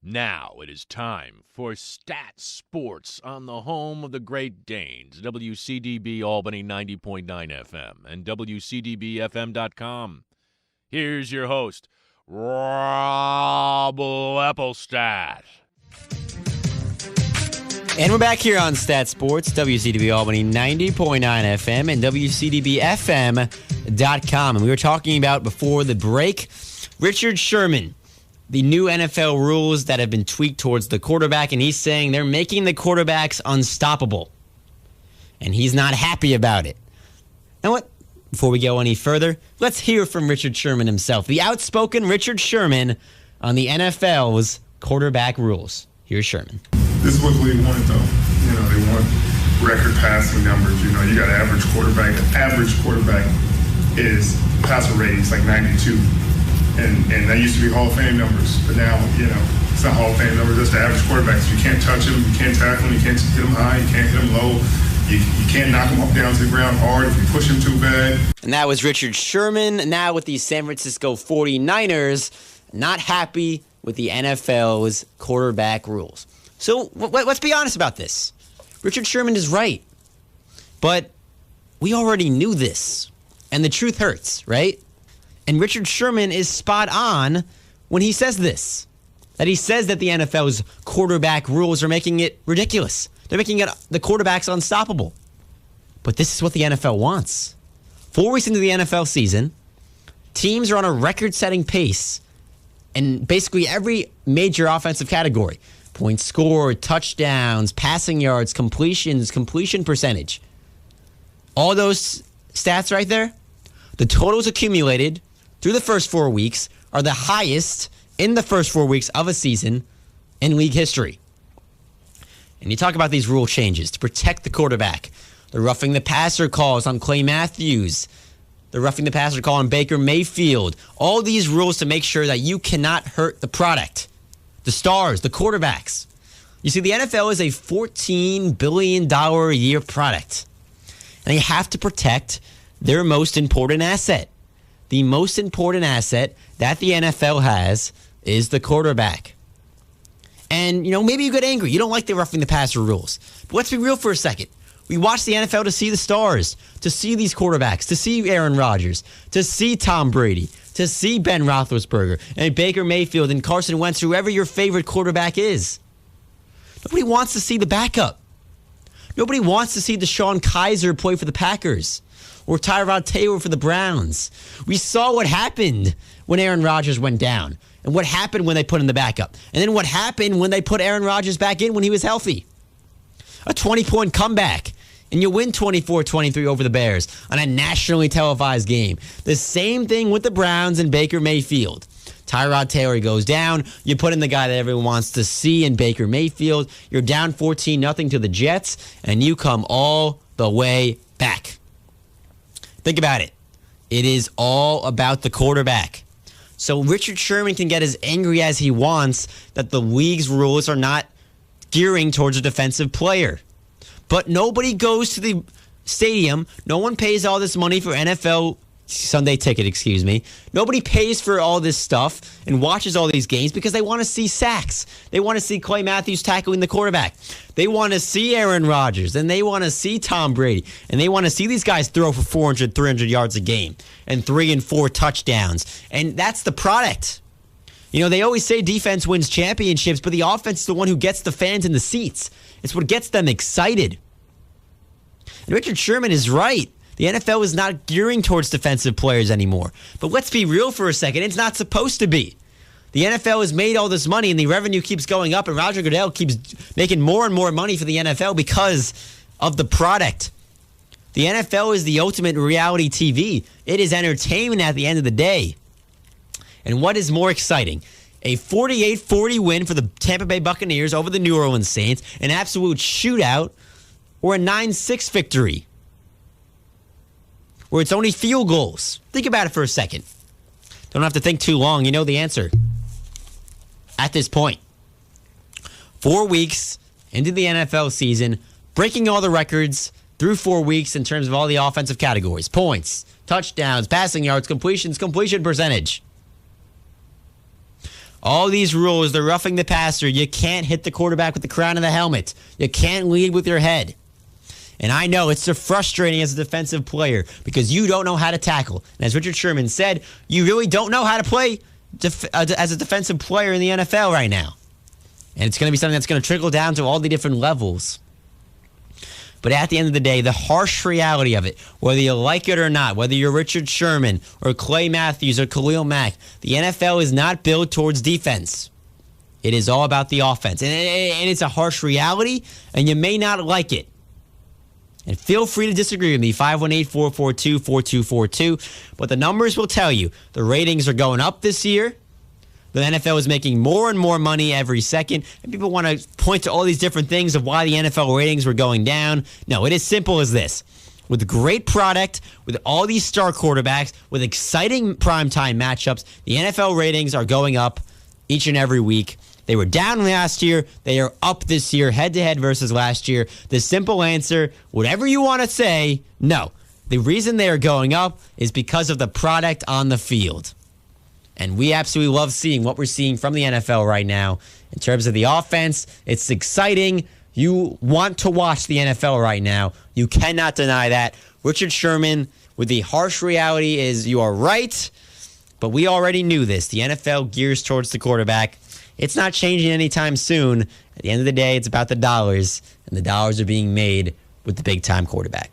Now it is time for Stat Sports on the home of the Great Danes, WCDB Albany 90.9 FM and WCDBFM.com. Here's your host, Rob Leppelstadt. And we're back here on Stat Sports, WCDB Albany 90.9 FM and WCDBFM.com. And we were talking about before the break, Richard Sherman, the new NFL rules that have been tweaked towards the quarterback, and he's saying they're making the quarterbacks unstoppable. And he's not happy about it. Now what? Before we go any further, let's hear from Richard Sherman himself, the outspoken Richard Sherman on the NFL's quarterback rules. Here's Sherman. This is what the league wanted, though. You know, they want record passing numbers. You know, you got an average quarterback. An average quarterback is passer ratings like 92. And that used to be Hall of Fame numbers. But now, you know, it's not Hall of Fame numbers. That's the average quarterbacks. You can't touch them. You can't tackle them. You can't hit them high. You can't hit them low. You can't knock them down to the ground hard if you push them too bad. And that was Richard Sherman. Now with the San Francisco 49ers, not happy with the NFL's quarterback rules. So let's be honest about this. Richard Sherman is right. But we already knew this. And the truth hurts, right? And Richard Sherman is spot on when he says this. That he says that the NFL's quarterback rules are making it ridiculous. They're making the quarterbacks unstoppable. But this is what the NFL wants. 4 weeks into the NFL season, teams are on a record-setting pace in basically every major offensive category. Points scored, touchdowns, passing yards, completions, completion percentage. All those stats right there, the totals accumulated through the first 4 weeks are the highest in the first 4 weeks of a season in league history. And you talk about these rule changes to protect the quarterback. The roughing the passer calls on Clay Matthews. The roughing the passer call on Baker Mayfield. All these rules to make sure that you cannot hurt the product. The stars, the quarterbacks. You see, the NFL is a $14 billion a year product. And they have to protect their most important asset. The most important asset that the NFL has is the quarterback. And, you know, maybe you get angry. You don't like the roughing the passer rules. But let's be real for a second. We watch the NFL to see the stars, to see these quarterbacks, to see Aaron Rodgers, to see Tom Brady, to see Ben Roethlisberger, and Baker Mayfield, and Carson Wentz, whoever your favorite quarterback is. Nobody wants to see the backup. Nobody wants to see Deshaun Kaiser play for the Packers or Tyrod Taylor for the Browns. We saw what happened when Aaron Rodgers went down and what happened when they put in the backup. And then what happened when they put Aaron Rodgers back in when he was healthy. A 20-point comeback, and you win 24-23 over the Bears on a nationally televised game. The same thing with the Browns and Baker Mayfield. Tyrod Taylor goes down. You put in the guy that everyone wants to see in Baker Mayfield. You're down 14-0 to the Jets, and you come all the way back. Think about it. It is all about the quarterback. So Richard Sherman can get as angry as he wants that the league's rules are not gearing towards a defensive player. But nobody goes to the stadium. No one pays all this money for NFL Sunday ticket, Nobody pays for all this stuff and watches all these games because they want to see sacks. They want to see Clay Matthews tackling the quarterback. They want to see Aaron Rodgers, and they want to see Tom Brady, and they want to see these guys throw for 400, 300 yards a game and 3 and 4 touchdowns. And that's the product. You know, they always say defense wins championships, but the offense is the one who gets the fans in the seats. It's what gets them excited. And Richard Sherman is right. The NFL is not gearing towards defensive players anymore. But let's be real for a second. It's not supposed to be. The NFL has made all this money, and the revenue keeps going up, and Roger Goodell keeps making more and more money for the NFL because of the product. The NFL is the ultimate reality TV. It is entertainment at the end of the day. And what is more exciting? A 48-40 win for the Tampa Bay Buccaneers over the New Orleans Saints, an absolute shootout, or a 9-6 victory where it's only field goals. Think about it for a second. Don't have to think too long. You know the answer. At this point, 4 weeks into the NFL season, breaking all the records through 4 weeks in terms of all the offensive categories. Points, touchdowns, passing yards, completions, completion percentage. All these rules, the roughing the passer, you can't hit the quarterback with the crown of the helmet. You can't lead with your head. And I know it's so frustrating as a defensive player because you don't know how to tackle. And as Richard Sherman said, you really don't know how to play as a defensive player in the NFL right now. And it's going to be something that's going to trickle down to all the different levels. But at the end of the day, the harsh reality of it, whether you like it or not, whether you're Richard Sherman or Clay Matthews or Khalil Mack, the NFL is not built towards defense. It is all about the offense. And it's a harsh reality, and you may not like it. And feel free to disagree with me, 518-442-4242. But the numbers will tell you the ratings are going up this year. The NFL is making more and more money every second. And people want to point to all these different things of why the NFL ratings were going down. No, it is simple as this. With great product, with all these star quarterbacks, with exciting primetime matchups, the NFL ratings are going up each and every week. They were down last year. They are up this year, head-to-head versus last year. The simple answer, whatever you want to say, no. The reason they are going up is because of the product on the field. And we absolutely love seeing what we're seeing from the NFL right now. In terms of the offense, it's exciting. You want to watch the NFL right now. You cannot deny that. Richard Sherman, with the harsh reality, is you are right. But we already knew this. The NFL gears towards the quarterback. It's not changing anytime soon. At the end of the day, it's about the dollars, and the dollars are being made with the big-time quarterback.